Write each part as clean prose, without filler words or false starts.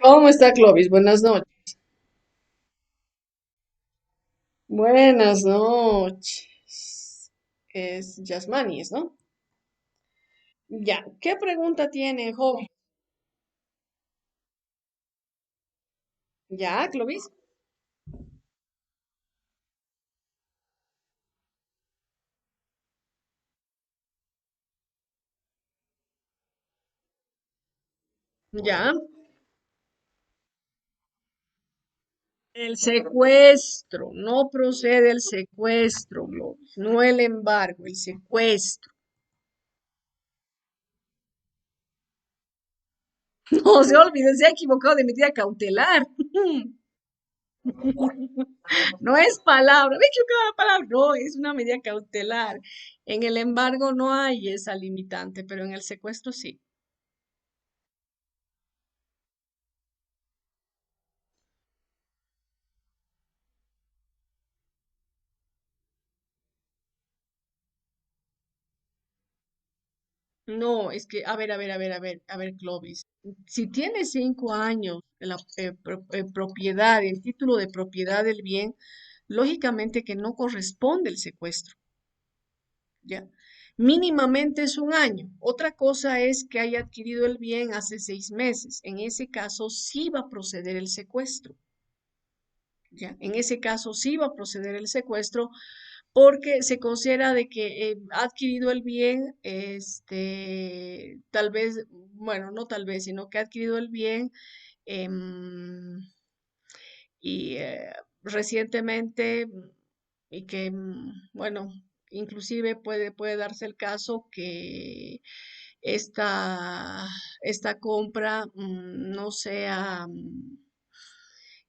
¿Cómo está Clovis? Buenas noches. Buenas noches. Es Yasmani, ¿no? Ya. ¿Qué pregunta tiene, joven? Ya, Clovis. Ya. El secuestro. No procede el secuestro, Clovis. No el embargo, el secuestro. No se olvide, se ha equivocado de medida cautelar. No es palabra. Me he equivocado la palabra. No, es una medida cautelar. En el embargo no hay esa limitante, pero en el secuestro sí. No, es que, a ver, Clovis, si tiene 5 años la propiedad, el título de propiedad del bien, lógicamente que no corresponde el secuestro, ¿ya? Mínimamente es un año. Otra cosa es que haya adquirido el bien hace 6 meses. En ese caso sí va a proceder el secuestro, ¿ya? En ese caso sí va a proceder el secuestro porque se considera de que ha adquirido el bien, tal vez, bueno, no tal vez, sino que ha adquirido el bien em, y recientemente y que, bueno, inclusive puede darse el caso que esta, esta compra no sea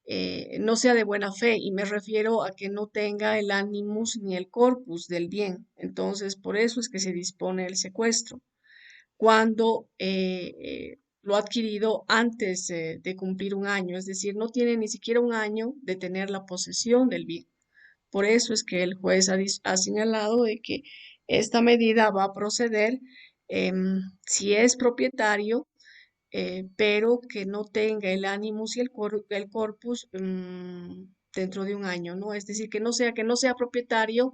de buena fe, y me refiero a que no tenga el animus ni el corpus del bien. Entonces, por eso es que se dispone el secuestro, cuando lo ha adquirido antes de cumplir un año, es decir, no tiene ni siquiera un año de tener la posesión del bien. Por eso es que el juez ha señalado de que esta medida va a proceder si es propietario, pero que no tenga el animus y el corpus dentro de un año, ¿no? Es decir, que no sea propietario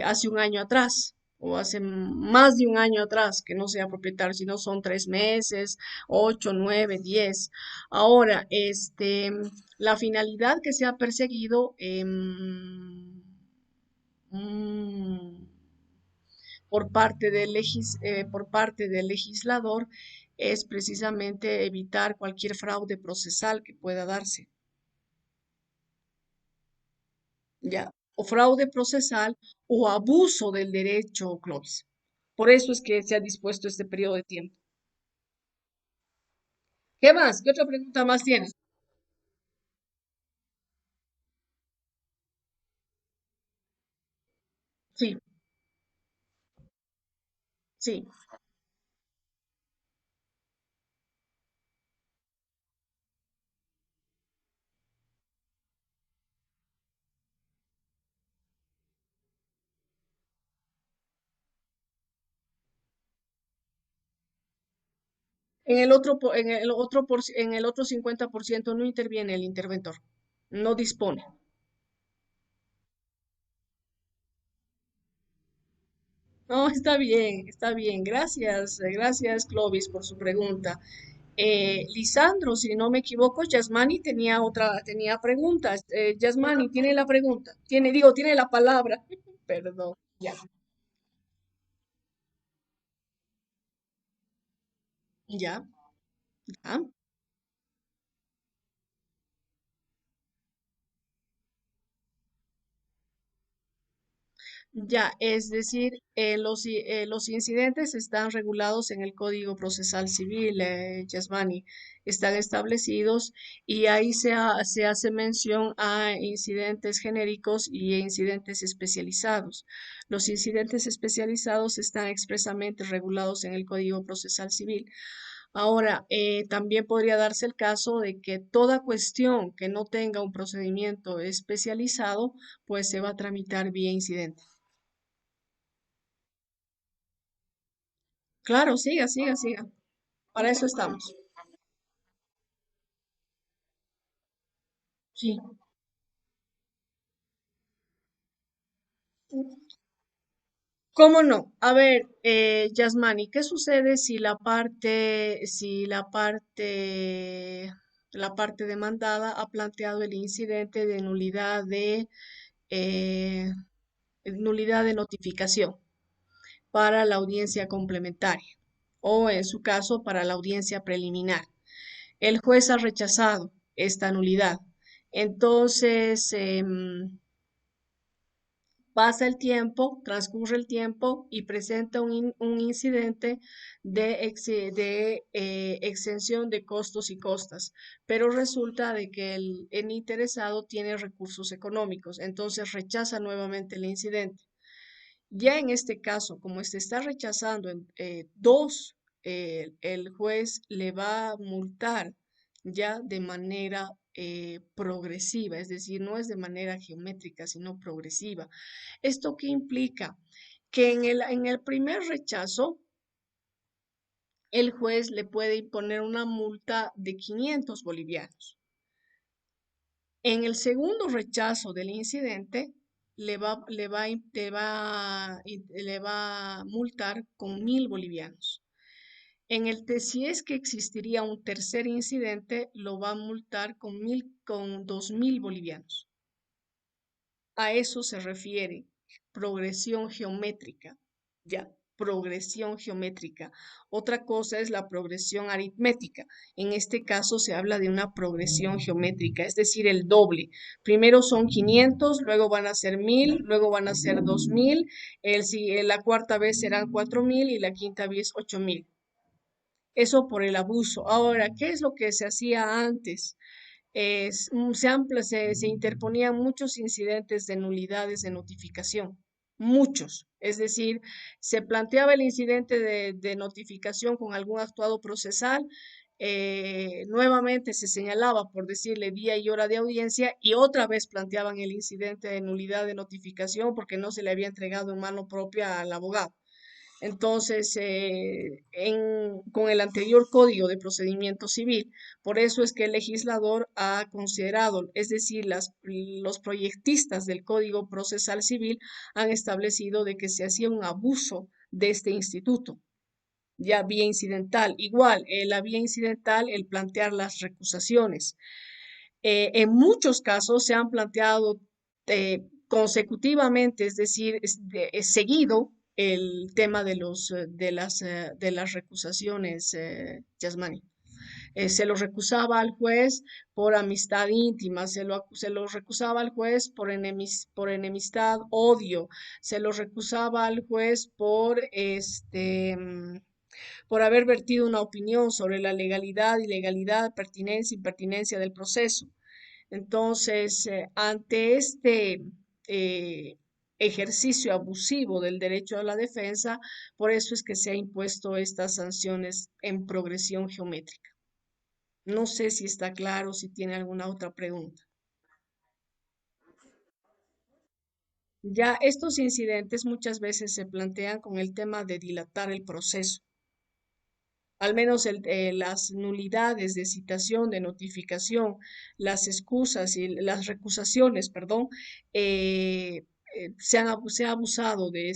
hace un año atrás o hace más de un año atrás, que no sea propietario, si no son 3 meses, 8, 9, 10. Ahora, la finalidad que se ha perseguido mm, por parte del legislador es precisamente evitar cualquier fraude procesal que pueda darse, ¿ya? O fraude procesal o abuso del derecho, Clovis. Por eso es que se ha dispuesto este periodo de tiempo. ¿Qué más? ¿Qué otra pregunta más tienes? Sí, sí. En el otro 50% no interviene el interventor, no dispone. No, está bien, está bien. Gracias, Clovis, por su pregunta. Lisandro, si no me equivoco, Yasmani tenía preguntas. Yasmani, tiene la pregunta. Tiene la palabra. Perdón. Ya, ya, ya. Ya, es decir, los incidentes están regulados en el Código Procesal Civil, Yasmani, están establecidos, y ahí se hace mención a incidentes genéricos y incidentes especializados. Los incidentes especializados están expresamente regulados en el Código Procesal Civil. Ahora, también podría darse el caso de que toda cuestión que no tenga un procedimiento especializado, pues se va a tramitar vía incidente. Claro, siga, siga, siga. Para eso estamos. Sí. ¿Cómo no? A ver, Yasmani, ¿qué sucede la parte demandada ha planteado el incidente de eh, nulidad de notificación para la audiencia complementaria o, en su caso, para la audiencia preliminar? El juez ha rechazado esta nulidad. Entonces, pasa el tiempo, transcurre el tiempo y presenta un incidente de exención de costos y costas, pero resulta de que el interesado tiene recursos económicos, entonces rechaza nuevamente el incidente. Ya en este caso, como se está rechazando en dos, el juez le va a multar ya de manera progresiva, es decir, no es de manera geométrica, sino progresiva. ¿Esto qué implica? Que en el primer rechazo, el juez le puede imponer una multa de 500 bolivianos. En el segundo rechazo del incidente, le va a multar con 1.000 bolivianos. Si es que existiría un tercer incidente, lo va a multar con 2.000 bolivianos. A eso se refiere progresión geométrica, ya, progresión geométrica. Otra cosa es la progresión aritmética. En este caso se habla de una progresión geométrica, es decir, el doble. Primero son 500, luego van a ser 1.000, luego van a ser 2.000, la cuarta vez serán 4.000 y la quinta vez 8.000. Eso por el abuso. Ahora, ¿qué es lo que se hacía antes? Se interponían muchos incidentes de nulidades de notificación, muchos. Es decir, se planteaba el incidente de notificación con algún actuado procesal, nuevamente se señalaba, por decirle, día y hora de audiencia y otra vez planteaban el incidente de nulidad de notificación porque no se le había entregado en mano propia al abogado. Entonces, con el anterior Código de Procedimiento Civil, por eso es que el legislador ha considerado, es decir, los proyectistas del Código Procesal Civil han establecido de que se hacía un abuso de este instituto, ya vía incidental. Igual, la vía incidental, el plantear las recusaciones. En muchos casos se han planteado consecutivamente, es decir, seguido el tema de las recusaciones, Yasmani. Se lo recusaba al juez por amistad íntima, se lo recusaba al juez por enemistad, odio, se lo recusaba al juez por haber vertido una opinión sobre la legalidad, ilegalidad, pertinencia, impertinencia del proceso. Entonces, ante este eh, ejercicio abusivo del derecho a la defensa, por eso es que se ha impuesto estas sanciones en progresión geométrica. No sé si está claro, si tiene alguna otra pregunta. Ya estos incidentes muchas veces se plantean con el tema de dilatar el proceso. Al menos las nulidades de citación, de notificación, las excusas y las recusaciones, perdón, se ha abusado de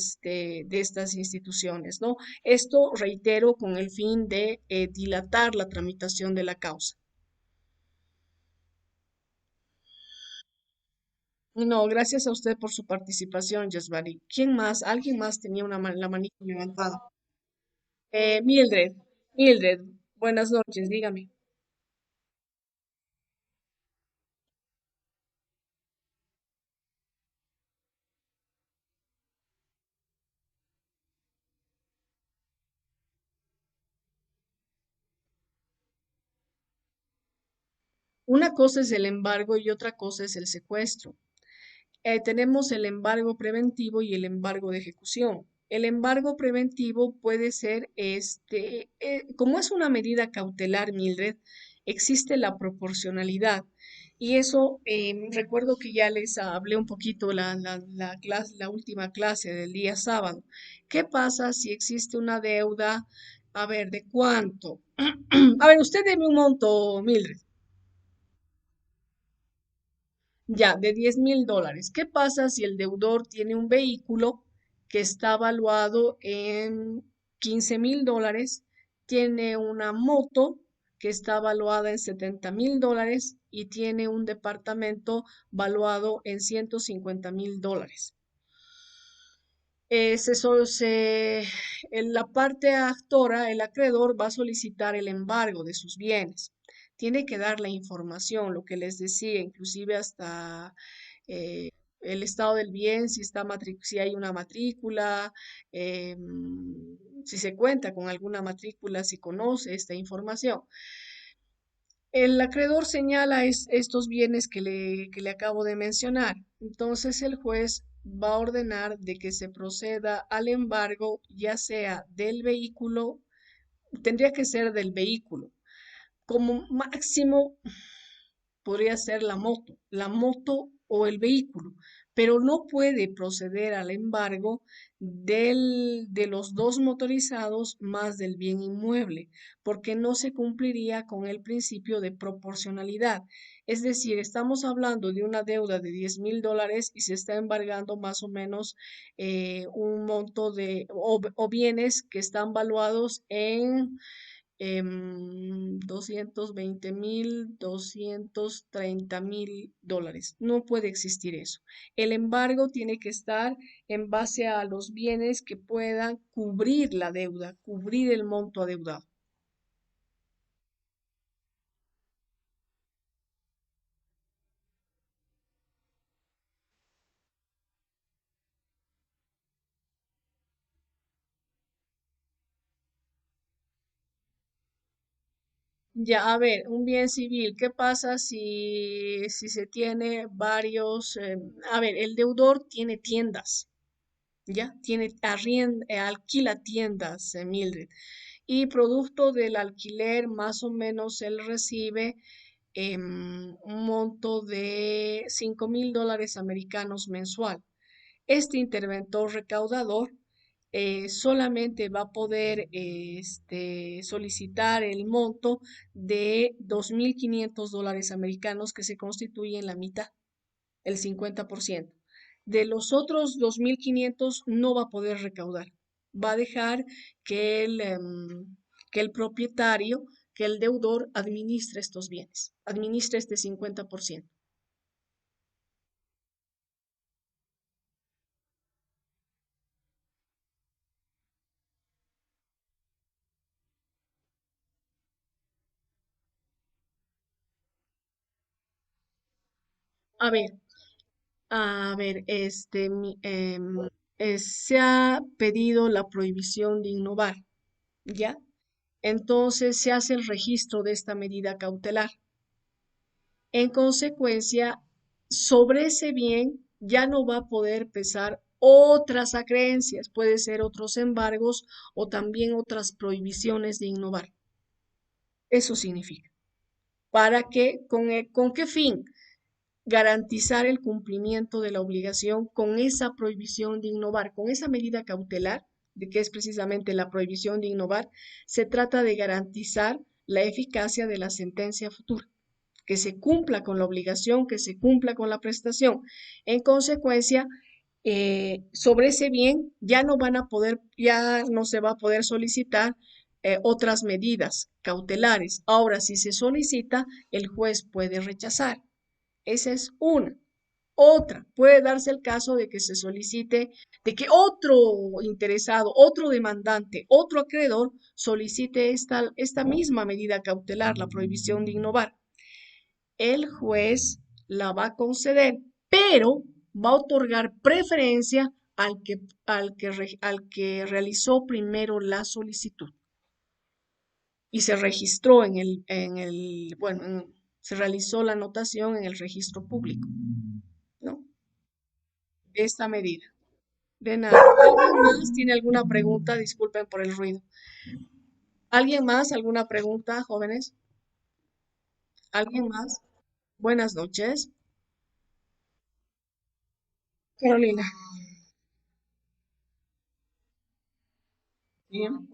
estas instituciones, ¿no? Esto, reitero, con el fin de dilatar la tramitación de la causa. No, gracias a usted por su participación, Yasbari. ¿Quién más? ¿Alguien más tenía la manita levantada? Mildred, Mildred, buenas noches, dígame. Una cosa es el embargo y otra cosa es el secuestro. Tenemos el embargo preventivo y el embargo de ejecución. El embargo preventivo puede ser, como es una medida cautelar, Mildred, existe la proporcionalidad. Y eso, recuerdo que ya les hablé un poquito la última clase del día sábado. ¿Qué pasa si existe una deuda? A ver, ¿de cuánto? A ver, usted deme un monto, Mildred. Ya, de $10,000. ¿Qué pasa si el deudor tiene un vehículo que está valuado en $15,000, tiene una moto que está valuada en $70,000 y tiene un departamento valuado en $150,000? En la parte actora, el acreedor va a solicitar el embargo de sus bienes. Tiene que dar la información, lo que les decía, inclusive hasta eh, el estado del bien, si hay una matrícula, si se cuenta con alguna matrícula, si conoce esta información. El acreedor señala estos bienes que le acabo de mencionar. Entonces el juez va a ordenar de que se proceda al embargo, ya sea del vehículo, tendría que ser del vehículo. Como máximo podría ser la moto o el vehículo, pero no puede proceder al embargo de los dos motorizados más del bien inmueble, porque no se cumpliría con el principio de proporcionalidad. Es decir, estamos hablando de una deuda de $10,000 y se está embargando más o menos un monto o bienes que están valuados en 220,000, $230,000. No puede existir eso. El embargo tiene que estar en base a los bienes que puedan cubrir la deuda, cubrir el monto adeudado. Ya, a ver, un bien civil, ¿qué pasa si se tiene varios? A ver, el deudor tiene tiendas, ¿ya? Alquila tiendas, Mildred. Y producto del alquiler, más o menos él recibe un monto de $5,000 mensual. Este interventor recaudador solamente va a poder solicitar el monto de $2,500 que se constituye en la mitad, el 50%. De los otros 2,500 no va a poder recaudar. Va a dejar que que el propietario, que el deudor administre estos bienes, administre este 50%. A ver, se ha pedido la prohibición de innovar, ¿ya? Entonces se hace el registro de esta medida cautelar. En consecuencia, sobre ese bien ya no va a poder pesar otras acreencias, puede ser otros embargos o también otras prohibiciones de innovar. Eso significa. ¿Para qué? ¿Con qué fin? Garantizar el cumplimiento de la obligación con esa prohibición de innovar, con esa medida cautelar, de que es precisamente la prohibición de innovar, se trata de garantizar la eficacia de la sentencia futura, que se cumpla con la obligación, que se cumpla con la prestación. En consecuencia, sobre ese bien ya no se va a poder solicitar otras medidas cautelares. Ahora, si se solicita, el juez puede rechazar. Esa es una. Otra, puede darse el caso de que se solicite, de que otro interesado, otro demandante, otro acreedor solicite esta misma medida cautelar, la prohibición de innovar. El juez la va a conceder, pero va a otorgar preferencia al que realizó primero la solicitud y se registró se realizó la anotación en el registro público, ¿no? Esta medida. De nada. ¿Alguien más tiene alguna pregunta? Disculpen por el ruido. ¿Alguien más? ¿Alguna pregunta, jóvenes? ¿Alguien más? Buenas noches. Carolina. Bien.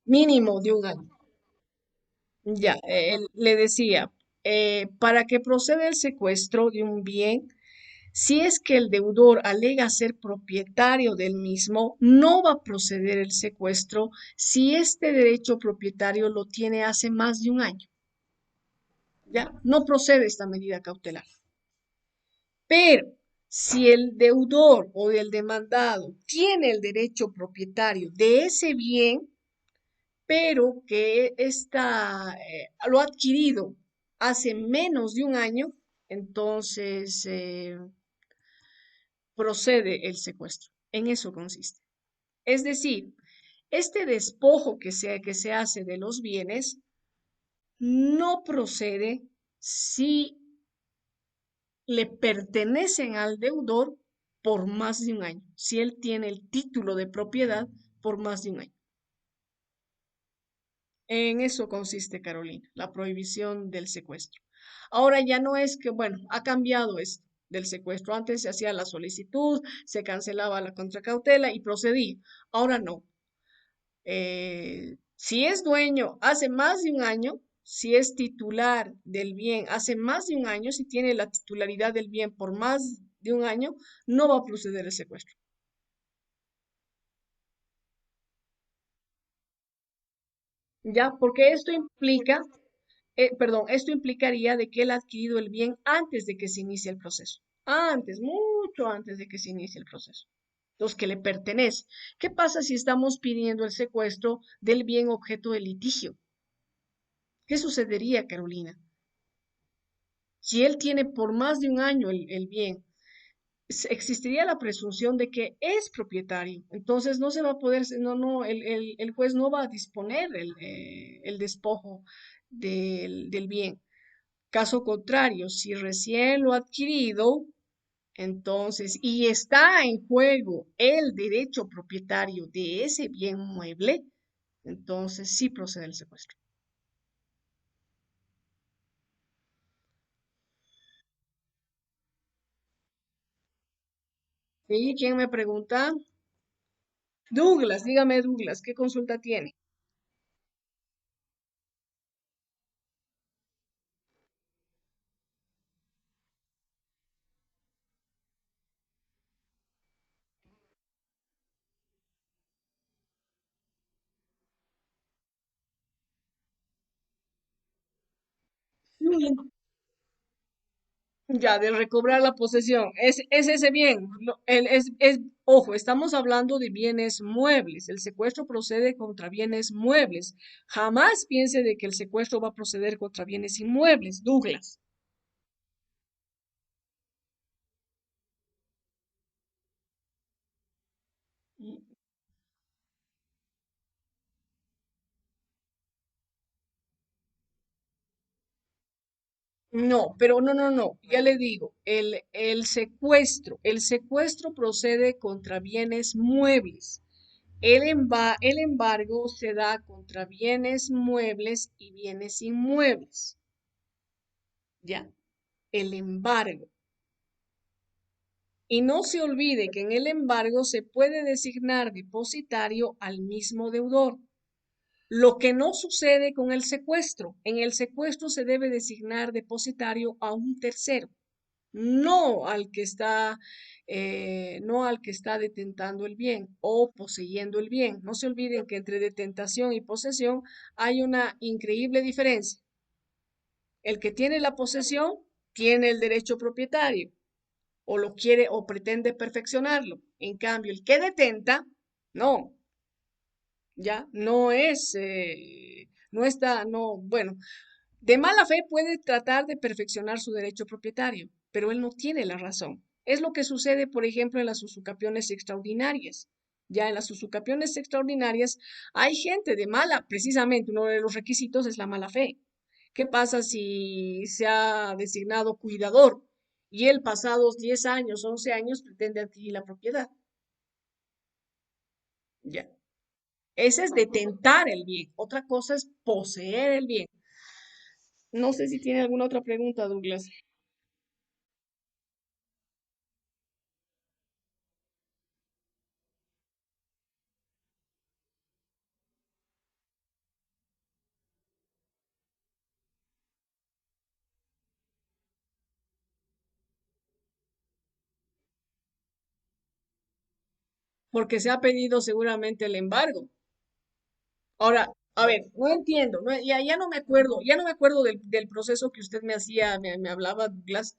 Mínimo de un año. Ya, le decía, para que proceda el secuestro de un bien, si es que el deudor alega ser propietario del mismo, no va a proceder el secuestro si este derecho propietario lo tiene hace más de un año. Ya no procede esta medida cautelar. Pero si el deudor o el demandado tiene el derecho propietario de ese bien, pero que lo ha adquirido hace menos de un año, entonces procede el secuestro. En eso consiste. Es decir, este despojo que se hace de los bienes no procede si le pertenecen al deudor por más de un año, si él tiene el título de propiedad por más de un año. En eso consiste, Carolina, la prohibición del secuestro. Ahora ya no es que, bueno, ha cambiado esto del secuestro. Antes se hacía la solicitud, se cancelaba la contracautela y procedía. Ahora no. Si es dueño hace más de un año, si es titular del bien hace más de un año, si tiene la titularidad del bien por más de un año, no va a proceder el secuestro. ¿Ya? Porque esto implicaría de que él ha adquirido el bien antes de que se inicie el proceso. Antes, mucho antes de que se inicie el proceso. Los que le pertenece. ¿Qué pasa si estamos pidiendo el secuestro del bien objeto de litigio? ¿Qué sucedería, Carolina? Si él tiene por más de un año el bien, existiría la presunción de que es propietario. Entonces no se va a poder, no, el juez no va a disponer el despojo del bien. Caso contrario, si recién lo ha adquirido, entonces, y está en juego el derecho propietario de ese bien mueble, entonces sí procede el secuestro. ¿Y quién me pregunta? Douglas, dígame Douglas, ¿qué consulta tiene? Ya, de recobrar la posesión. Es ese bien. Ojo, estamos hablando de bienes muebles. El secuestro procede contra bienes muebles. Jamás piense de que el secuestro va a proceder contra bienes inmuebles, Douglas. No, pero no. Ya le digo, el secuestro procede contra bienes muebles. El embargo se da contra bienes muebles y bienes inmuebles. Ya, el embargo. Y no se olvide que en el embargo se puede designar depositario al mismo deudor. Lo que no sucede con el secuestro. En el secuestro se debe designar depositario a un tercero, no al que está, no al que está detentando el bien o poseyendo el bien. No se olviden que entre detentación y posesión hay una increíble diferencia. El que tiene la posesión tiene el derecho propietario o lo quiere o pretende perfeccionarlo. En cambio, el que detenta, no, ya no es, no está, no, bueno, de mala fe puede tratar de perfeccionar su derecho propietario, pero él no tiene la razón. Es lo que sucede, por ejemplo, en las usucapión extraordinarias. Ya en las usucapión extraordinarias hay gente de mala, precisamente uno de los requisitos es la mala fe. ¿Qué pasa si se ha designado cuidador y él pasados 10 años, 11 años pretende adquirir la propiedad? Ya. Ese es detentar el bien. Otra cosa es poseer el bien. No sé si tiene alguna otra pregunta, Douglas. porque se ha pedido seguramente el embargo. Ahora, a ver, no entiendo, ya no me acuerdo, ya no me acuerdo del proceso que usted me hacía, me hablaba, Douglas,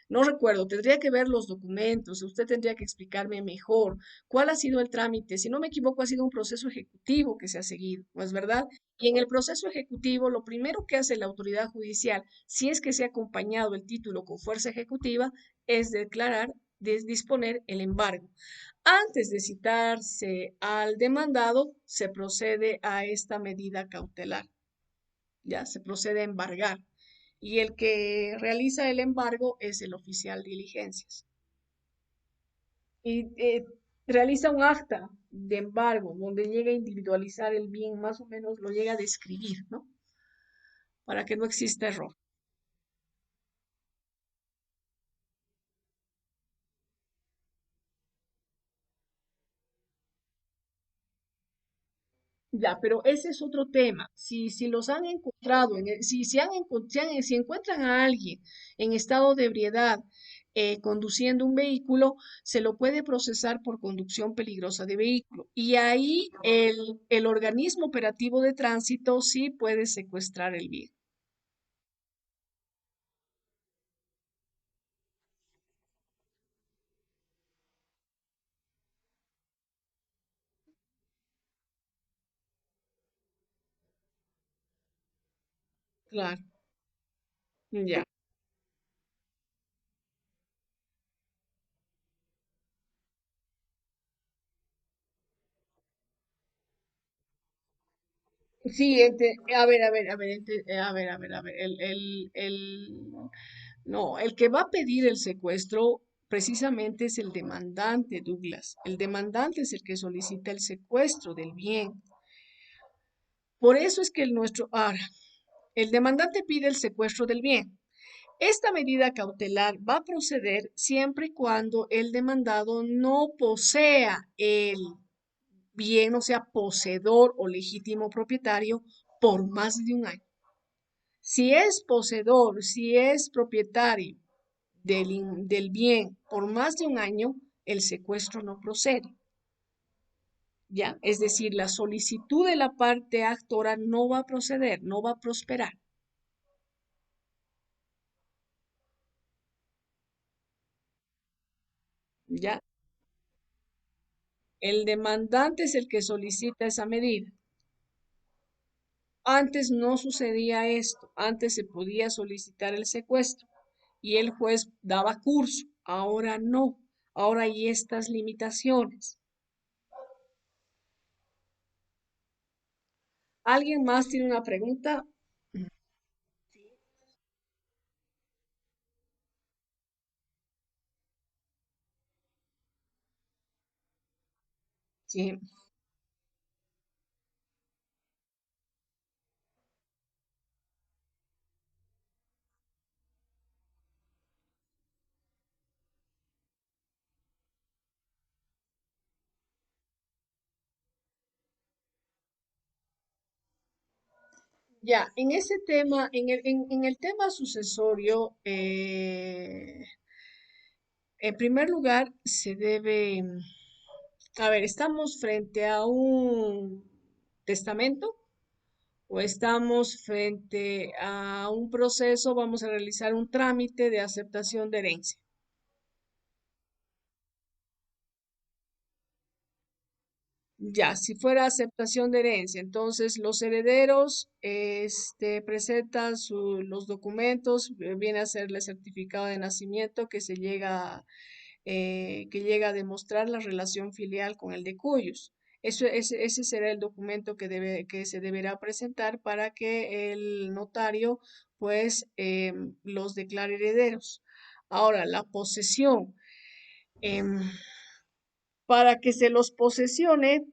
no recuerdo, tendría que ver los documentos, usted tendría que explicarme mejor cuál ha sido el trámite. Si no me equivoco, ha sido un proceso ejecutivo que se ha seguido, ¿no es verdad? Y en el proceso ejecutivo, lo primero que hace la autoridad judicial, si es que se ha acompañado el título con fuerza ejecutiva, es declarar, disponer el embargo. Antes de citarse al demandado, se procede a esta medida cautelar, ya se procede a embargar. Y el que realiza el embargo es el oficial de diligencias. Y realiza un acta de embargo donde llega a individualizar el bien, más o menos lo llega a describir, ¿no? Para que no exista error. Ya, pero ese es otro tema. Si los han encontrado, si han si encuentran a alguien en estado de ebriedad conduciendo un vehículo, se lo puede procesar por conducción peligrosa de vehículo. Y ahí el organismo operativo de tránsito sí puede secuestrar el bien. Claro, ya. Sí, a ver, no, el que va a pedir el secuestro precisamente es el demandante, Douglas. El demandante es el que solicita el secuestro del bien. Por eso es que el demandante pide el secuestro del bien. Esta medida cautelar va a proceder siempre y cuando el demandado no posea el bien, o sea, poseedor o legítimo propietario por más de un año. Si es poseedor, si es propietario del bien por más de un año, el secuestro no procede. ¿Ya? Es decir, la solicitud de la parte actora no va a proceder, no va a prosperar. ¿Ya? El demandante es el que solicita esa medida. Antes no sucedía esto, antes se podía solicitar el secuestro y el juez daba curso, ahora no, ahora hay estas limitaciones. ¿Alguien más tiene una pregunta? Sí, ya, en ese tema, en el tema sucesorio, en primer lugar, se debe, a ver, ¿estamos frente a un testamento o estamos frente a un proceso, vamos a realizar un trámite de aceptación de herencia? Ya, si fuera aceptación de herencia, entonces los herederos presentan los documentos, viene a ser el certificado de nacimiento que llega a demostrar la relación filial con el de cuyos. Ese será el documento que se deberá presentar para que el notario pues los declare herederos. Ahora, la posesión. em, para que se los posesione,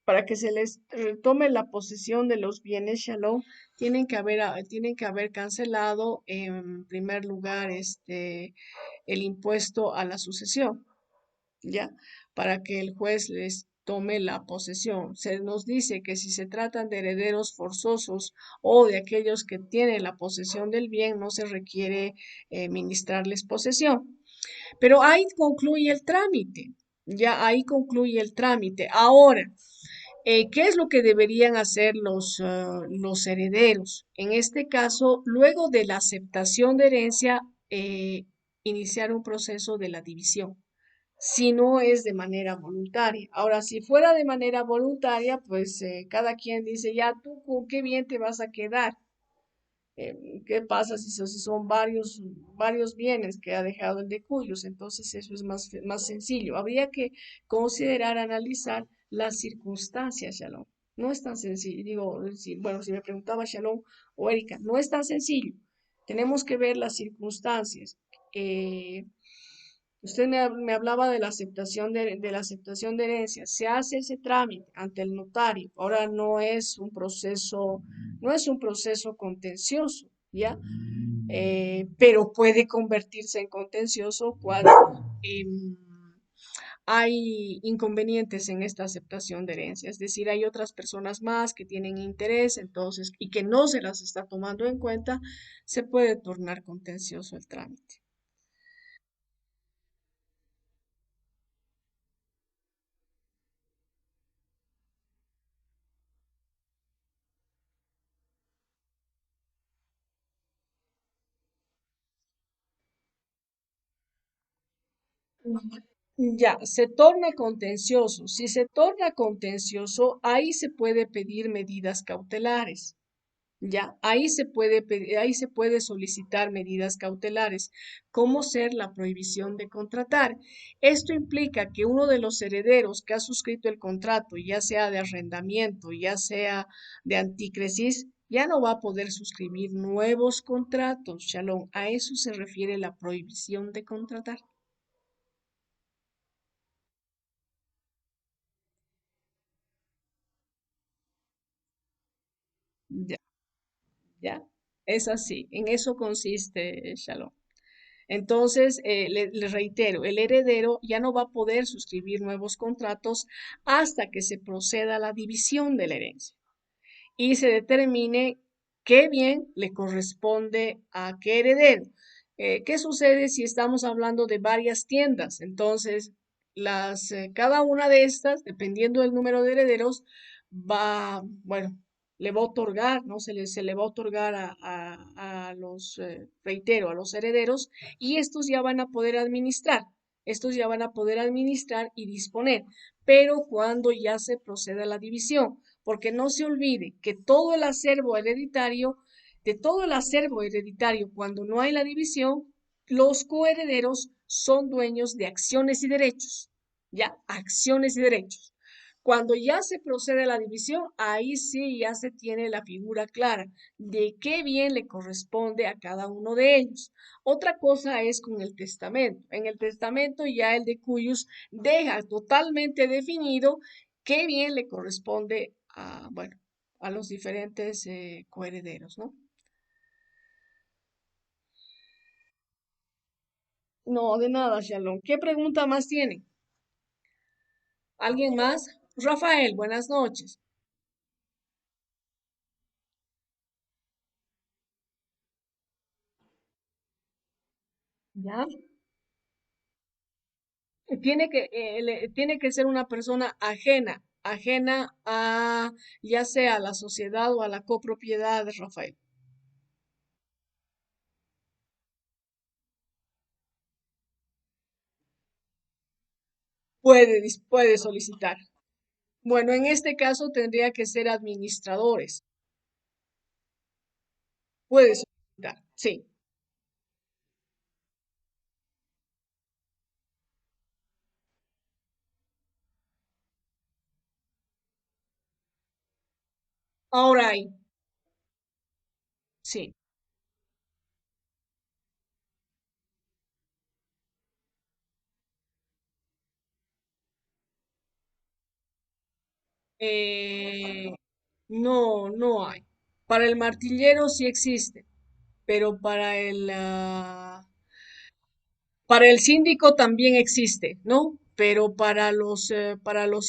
para que se les tome la posesión de los bienes Shalom, tienen que haber cancelado en primer lugar el impuesto a la sucesión, ¿ya? Para que el juez les tome la posesión. Se nos dice que si se tratan de herederos forzosos o de aquellos que tienen la posesión del bien, no se requiere ministrarles posesión. Pero ahí concluye el trámite. Ya ahí concluye el trámite. Ahora, ¿qué es lo que deberían hacer los herederos? En este caso, luego de la aceptación de herencia, iniciar un proceso de la división, si no es de manera voluntaria. Ahora, si fuera de manera voluntaria, pues cada quien dice, ya tú con qué bien te vas a quedar. ¿Qué pasa si son varios bienes que ha dejado el de Cuyos? Entonces eso es más sencillo. Habría que considerar, analizar las circunstancias, Shalom. No es tan sencillo. Digo, bueno, si me preguntaba Shalom o Erika, no es tan sencillo. Tenemos que ver las circunstancias. Eh, Usted me hablaba de la aceptación de la aceptación de herencias. Se hace ese trámite ante el notario. Ahora no es un proceso contencioso, ¿ya? Pero puede convertirse en contencioso cuando hay inconvenientes en esta aceptación de herencia. Es decir, hay otras personas más que tienen interés, entonces, y que no se las está tomando en cuenta, se puede tornar contencioso el trámite. Ya, se torna contencioso. Si se torna contencioso, ahí se puede pedir medidas cautelares. Ya, ahí se puede solicitar medidas cautelares, como ser la prohibición de contratar. Esto implica que uno de los herederos que ha suscrito el contrato, ya sea de arrendamiento, ya sea de antícresis, ya no va a poder suscribir nuevos contratos. Shalom, a eso se refiere la prohibición de contratar. Ya. ¿Ya? Es así, en eso consiste Shalom. Entonces, le reitero, el heredero ya no va a poder suscribir nuevos contratos hasta que se proceda a la división de la herencia y se determine qué bien le corresponde a qué heredero. ¿Qué sucede si estamos hablando de varias tiendas? Entonces, cada una de estas, dependiendo del número de herederos, bueno, le va a otorgar, ¿no? Se le va a otorgar a los, reitero, a los herederos, y estos ya van a poder administrar. Estos ya van a poder administrar y disponer, pero cuando ya se proceda a la división, porque no se olvide que todo el acervo hereditario, de todo el acervo hereditario, cuando no hay la división, los coherederos son dueños de acciones y derechos, ya, acciones y derechos. Cuando ya se procede a la división, ahí sí ya se tiene la figura clara de qué bien le corresponde a cada uno de ellos. Otra cosa es con el testamento. En el testamento ya el de Cuyos deja totalmente definido qué bien le corresponde a, bueno, a los diferentes coherederos, ¿no? No, de nada, Shalom. ¿Qué pregunta más tiene? ¿Alguien más? Rafael, buenas noches. ¿Ya? Tiene que ser una persona ajena a ya sea a la sociedad o a la copropiedad, Rafael. Puede solicitar. Bueno, en este caso tendría que ser administradores. Puede solicitar, sí. Ahora hay, sí. Eh, no, no hay. Para el martillero sí existe, pero para el síndico también existe, ¿no? pero para los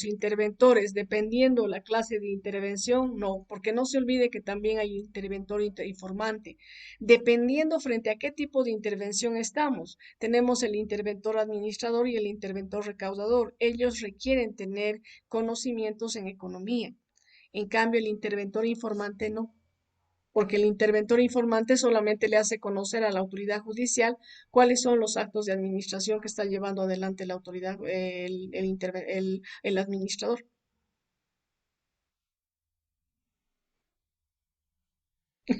interventores, dependiendo la clase de intervención, no, porque no se olvide que también hay interventor informante. Dependiendo frente a qué tipo de intervención estamos, tenemos el interventor administrador y el interventor recaudador. Ellos requieren tener conocimientos en economía. En cambio, el interventor informante no, porque el interventor informante solamente le hace conocer a la autoridad judicial cuáles son los actos de administración que está llevando adelante la autoridad, el administrador.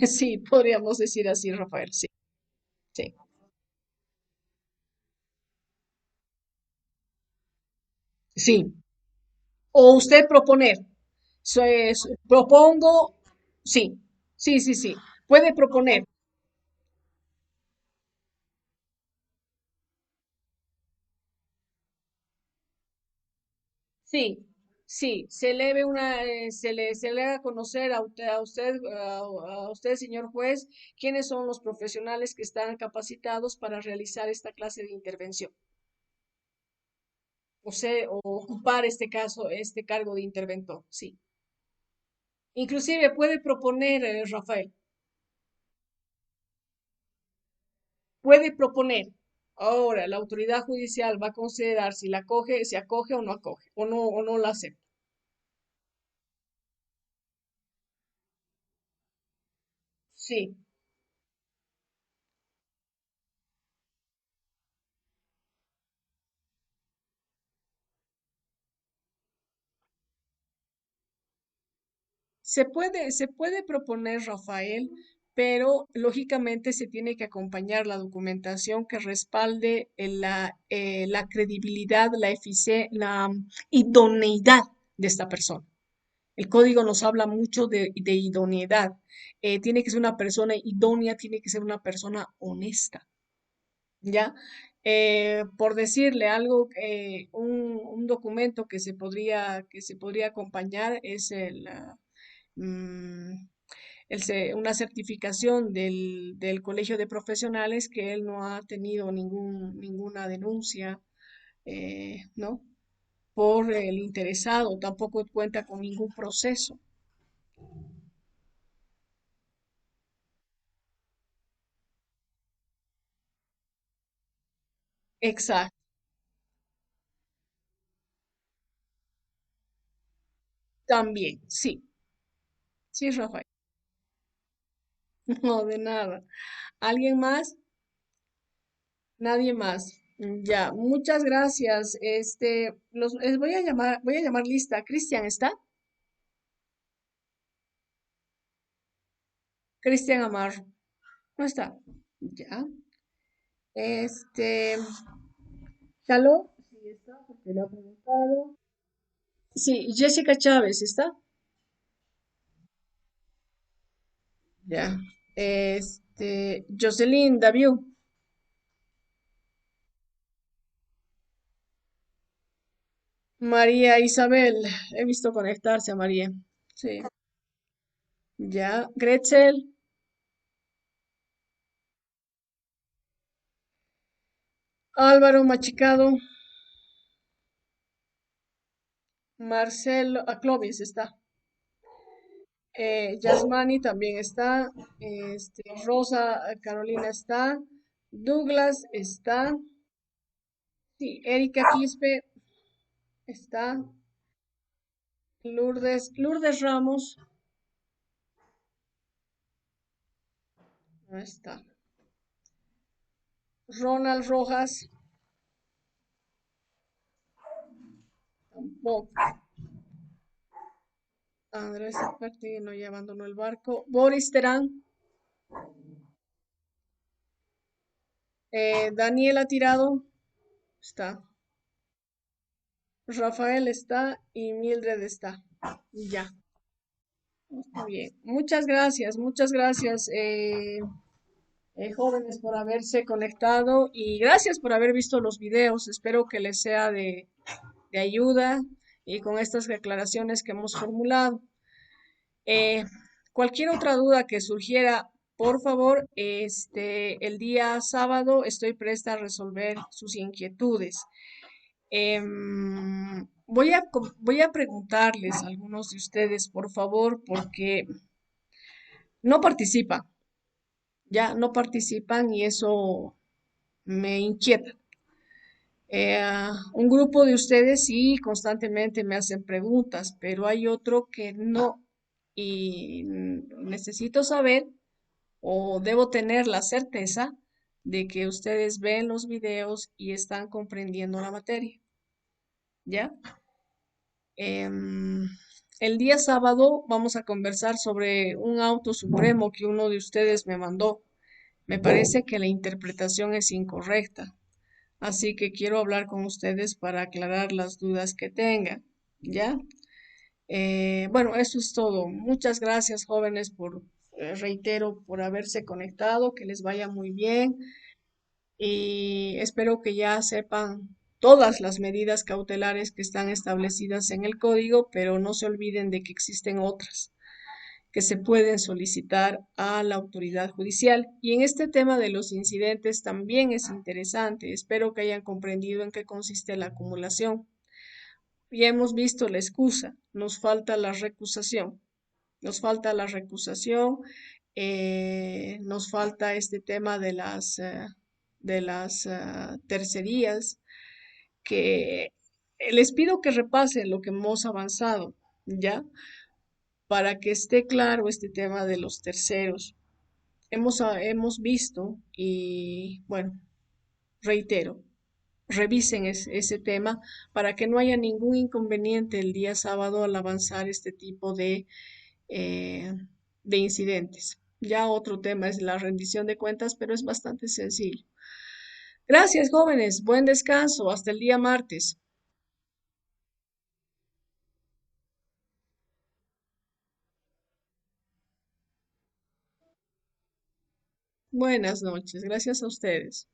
Sí, podríamos decir así, Rafael, sí, sí, sí. O usted proponer. Propongo, sí, sí, sí, sí. Puede proponer. Sí, sí, se eleve se le haga conocer a usted, señor juez, quiénes son los profesionales que están capacitados para realizar esta clase de intervención, o ocupar este caso, este cargo de interventor, sí. Inclusive puede proponer, Rafael, puede proponer. Ahora, la autoridad judicial va a considerar si la acoge, se acoge o no acoge, o no la acepta. Sí, se puede proponer, Rafael, pero lógicamente se tiene que acompañar la documentación que respalde la credibilidad, la idoneidad de esta persona. El código nos habla mucho de idoneidad. Tiene que ser una persona idónea, tiene que ser una persona honesta, ¿ya? Por decirle algo, un documento que se podría acompañar es mm, una certificación del Colegio de Profesionales que él no ha tenido ninguna denuncia, ¿no? Por el interesado, tampoco cuenta con ningún proceso. Exacto, también, sí, sí, Rafael. No, de nada. ¿Alguien más? Nadie más. Ya, muchas gracias. Voy a llamar lista. Cristian, ¿está? Cristian Amar, no está. Ya. Este, ¿Shalom? Sí, está, porque le ha preguntado. Sí, Jessica Chávez, ¿está? Ya. Jocelyn Daviu. María Isabel. He visto conectarse a María. Sí. Ya. Gretzel. Álvaro Machicado. Marcelo. Clovis está. Yasmani también está. Rosa Carolina está. Douglas está. Sí, Erika Quispe está. Lourdes Ramos no está. Ronald Rojas tampoco. Andrés Martino ya abandonó el barco. Boris Terán. Daniela Tirado está. Rafael está y Mildred está. Ya, está bien. Muchas gracias, jóvenes, por haberse conectado y gracias por haber visto los videos. Espero que les sea de ayuda y con estas declaraciones que hemos formulado. Eh, Cualquier otra duda que surgiera, por favor, el día sábado estoy presta a resolver sus inquietudes. Voy a preguntarles a algunos de ustedes, por favor, porque no participan, ya no participan y eso me inquieta. Un grupo de ustedes sí constantemente me hacen preguntas, pero hay otro que no. Y necesito saber o debo tener la certeza de que ustedes ven los videos y están comprendiendo la materia, ¿ya? Em, el día sábado vamos a conversar sobre un auto supremo que uno de ustedes me mandó. Me parece que la interpretación es incorrecta, así que quiero hablar con ustedes para aclarar las dudas que tengan, ¿ya? Bueno, eso es todo. Muchas gracias, jóvenes, reitero, por haberse conectado, que les vaya muy bien y espero que ya sepan todas las medidas cautelares que están establecidas en el código, pero no se olviden de que existen otras que se pueden solicitar a la autoridad judicial. Y en este tema de los incidentes también es interesante. Espero que hayan comprendido en qué consiste la acumulación. Ya hemos visto la excusa, nos falta la recusación. Nos falta la recusación, nos falta este tema de las tercerías, que les pido que repasen lo que hemos avanzado, ¿ya? Para que esté claro este tema de los terceros. Hemos visto y, bueno, reitero, revisen ese tema para que no haya ningún inconveniente el día sábado al avanzar este tipo eh, de incidentes. Ya otro tema es la rendición de cuentas, pero es bastante sencillo. Gracias, jóvenes. Buen descanso. Hasta el día martes. Buenas noches. Gracias a ustedes.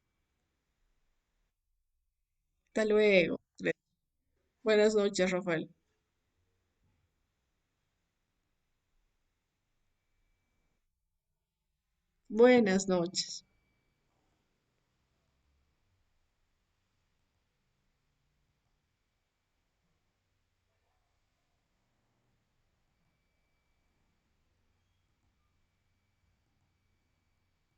Hasta luego. Buenas noches, Rafael. Buenas noches.